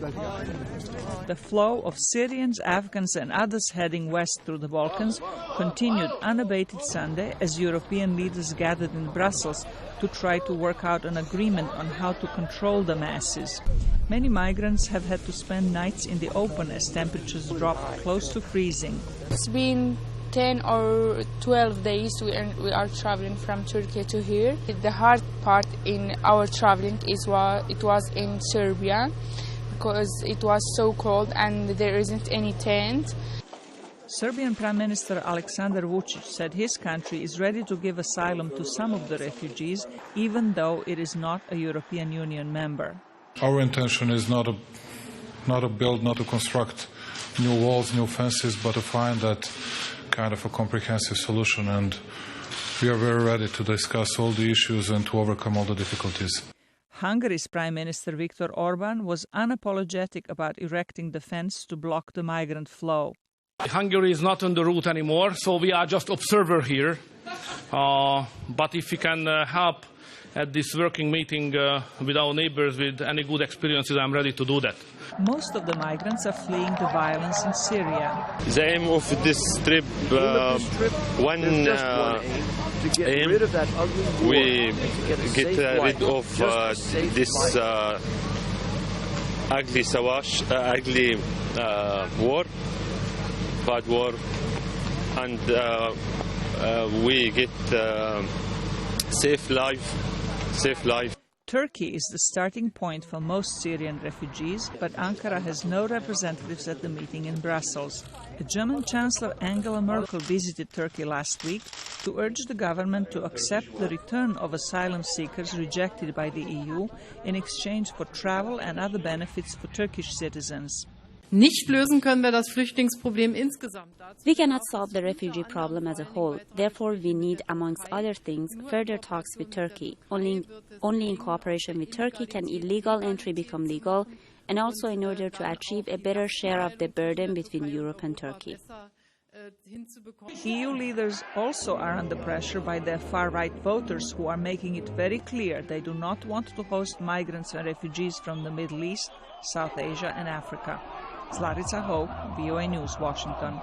The flow of Syrians, Afghans and others heading west through the Balkans continued unabated Sunday as European leaders gathered in Brussels to try to work out an agreement on how to control the masses. Many migrants have had to spend nights in the open as temperatures dropped close to freezing. It's been 10 or 12 days we are traveling from Turkey to here. The hard part in our traveling it was in Serbia because it was so cold and there isn't any tent. Serbian Prime Minister Aleksandar Vučić said his country is ready to give asylum to some of the refugees, even though it is not a European Union member. Our intention is not to construct new walls, new fences, but to find that kind of a comprehensive solution, and we are very ready to discuss all the issues and to overcome all the difficulties. Hungary's Prime Minister Viktor Orban was unapologetic about erecting the fence to block the migrant flow. Hungary is not on the route anymore, so we are just observer here. But if we can help at this working meeting with our neighbors with any good experiences, I'm ready to do that. Most of the migrants are fleeing the violence in Syria. The aim of this trip, one aim, we get rid of this ugly war, bad war, and we get safe life. Turkey is the starting point for most Syrian refugees, but Ankara has no representatives at the meeting in Brussels. The German Chancellor Angela Merkel visited Turkey last week to urge the government to accept the return of asylum seekers rejected by the EU in exchange for travel and other benefits for Turkish citizens. Nicht lösen können wir das Flüchtlingsproblem insgesamt. We cannot solve the refugee problem as a whole. Therefore, we need, amongst other things, further talks with Turkey. Only in cooperation with Turkey can illegal entry become legal, and also in order to achieve a better share of the burden between Europe and Turkey. EU leaders also are under pressure by their far-right voters who are making it very clear they do not want to host migrants and refugees from the Middle East, South Asia and Africa. Zlatica Hope, VOA News, Washington.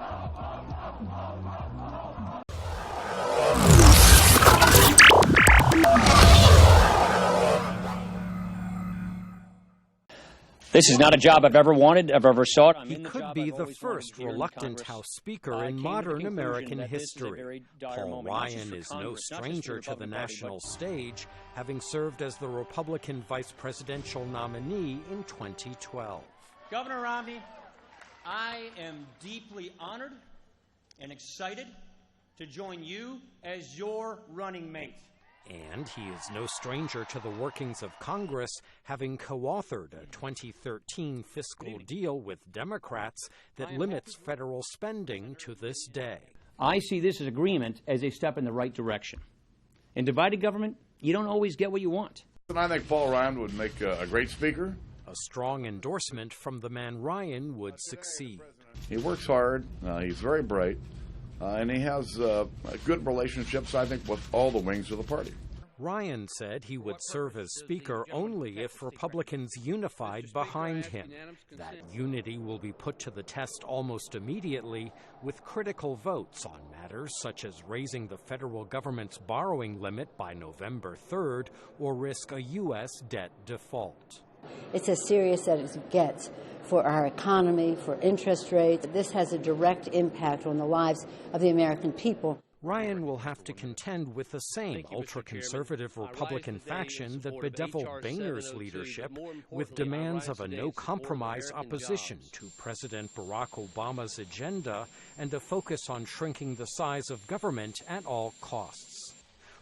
This is not a job I've ever wanted, I've ever sought. He could be the first reluctant House Speaker in modern American history. Paul Ryan is no stranger to the national stage, having served as the Republican vice presidential nominee in 2012. Governor Romney, I am deeply honored and excited to join you as your running mate. And he is no stranger to the workings of Congress, having co-authored a 2013 fiscal deal with Democrats that limits federal spending to this day. I see this agreement as a step in the right direction. In divided government, you don't always get what you want. I think Paul Ryan would make a great speaker. A strong endorsement from the man Ryan would succeed. He works hard, he's very bright, and he has good relationships, I think, with all the wings of the party. Ryan said he would serve as Speaker only if Republicans unified behind him. That unity will be put to the test almost immediately with critical votes on matters such as raising the federal government's borrowing limit by November 3rd or risk a U.S. debt default. It's as serious as it gets for our economy, for interest rates. This has a direct impact on the lives of the American people. Ryan will have to contend with the same ultra-conservative Republican faction that bedeviled Boehner's leadership with demands of a no-compromise opposition to President Barack Obama's agenda and a focus on shrinking the size of government at all costs.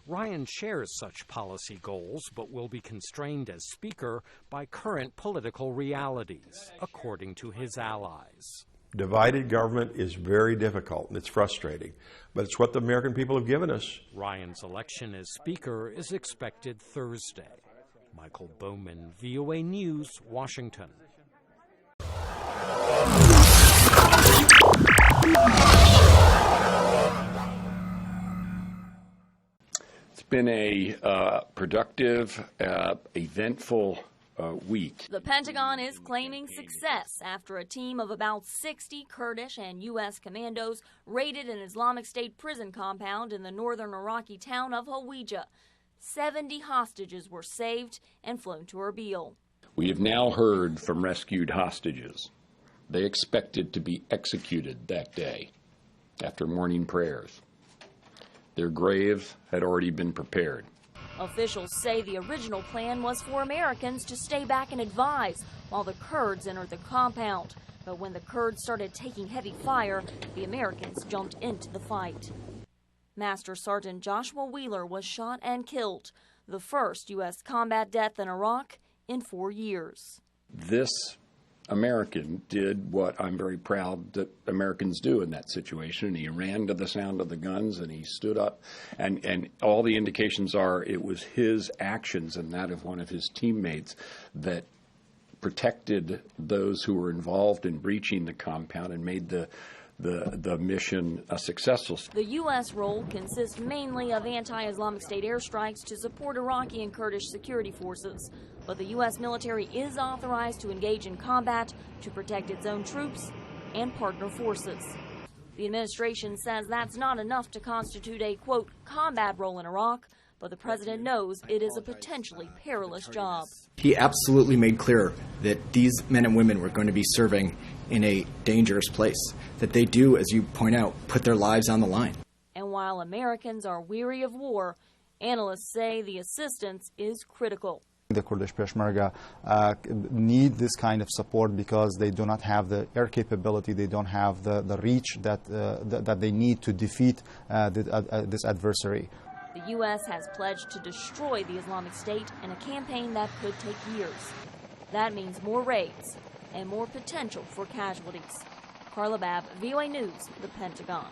Ryan shares such policy goals, but will be constrained as Speaker by current political realities, according to his allies. Divided government is very difficult and it's frustrating, but it's what the American people have given us. Ryan's election as Speaker is expected Thursday. Michael Bowman, VOA News, Washington. It's been a productive, eventful week. The Pentagon is claiming success after a team of about 60 Kurdish and U.S. commandos raided an Islamic State prison compound in the northern Iraqi town of Hawija. 70 hostages were saved and flown to Erbil. We have now heard from rescued hostages. They expected to be executed that day after morning prayers. Their grave had already been prepared. Officials say the original plan was for Americans to stay back and advise while the Kurds entered the compound. But when the Kurds started taking heavy fire, the Americans jumped into the fight. Master Sergeant Joshua Wheeler was shot and killed, the first U.S. combat death in Iraq in 4 years. This American did what I'm very proud that Americans do in that situation. He ran to the sound of the guns and he stood up, and all the indications are it was his actions and that of one of his teammates that protected those who were involved in breaching the compound and made the mission successful. The U.S. role consists mainly of anti-Islamic State airstrikes to support Iraqi and Kurdish security forces. But the U.S. military is authorized to engage in combat to protect its own troops and partner forces. The administration says that's not enough to constitute a, quote, combat role in Iraq, but the president knows it is a potentially perilous job. He absolutely made clear that these men and women were going to be serving in a dangerous place, that they do, as you point out, put their lives on the line. And while Americans are weary of war, analysts say the assistance is critical. The Kurdish Peshmerga need this kind of support because they do not have the air capability, they don't have the reach that they need to defeat this adversary. The U.S. has pledged to destroy the Islamic State in a campaign that could take years. That means more raids and more potential for casualties. Carla Babb, VOA News, the Pentagon.